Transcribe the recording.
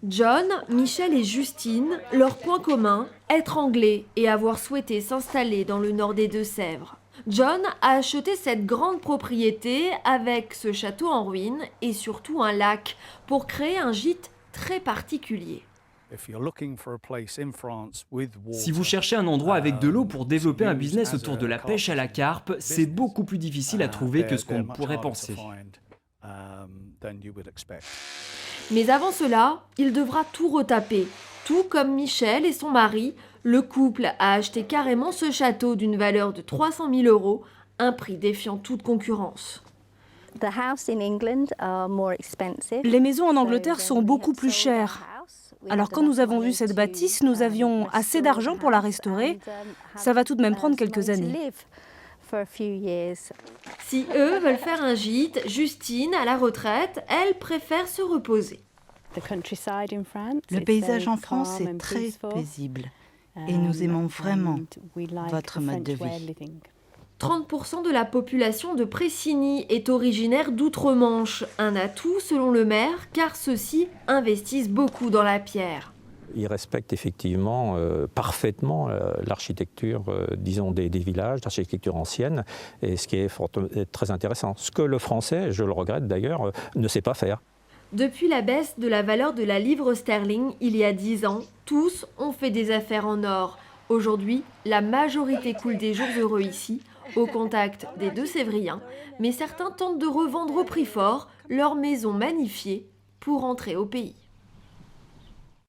John, Michel et Justine, leur point commun, être anglais et avoir souhaité s'installer dans le nord des Deux-Sèvres. John a acheté cette grande propriété avec ce château en ruine et surtout un lac pour créer un gîte très particulier. Si vous cherchez un endroit avec de l'eau pour développer un business autour de la pêche à la carpe, c'est beaucoup plus difficile à trouver que ce qu'on pourrait penser. Mais avant cela, il devra tout retaper. Tout comme Michel et son mari, le couple a acheté carrément ce château d'une valeur de 300 000 €, un prix défiant toute concurrence. Les maisons en Angleterre sont beaucoup plus chères. Alors quand nous avons vu cette bâtisse, nous avions assez d'argent pour la restaurer. Ça va tout de même prendre quelques années. Si eux veulent faire un gîte, Justine, à la retraite, elle préfère se reposer. Le paysage en France est très paisible et nous aimons vraiment votre mode de vie. 30% de la population de Pressigny est originaire d'outre-Manche, un atout selon le maire car ceux-ci investissent beaucoup dans la pierre. Ils respectent effectivement parfaitement l'architecture, disons, des villages, l'architecture ancienne, et ce qui est très intéressant. Ce que le français, je le regrette d'ailleurs, ne sait pas faire. Depuis la baisse de la valeur de la livre sterling il y a 10 ans, tous ont fait des affaires en or. Aujourd'hui, la majorité coule des jours heureux ici, au contact des Deux-Sévriens, mais certains tentent de revendre au prix fort leur maison magnifiée pour rentrer au pays.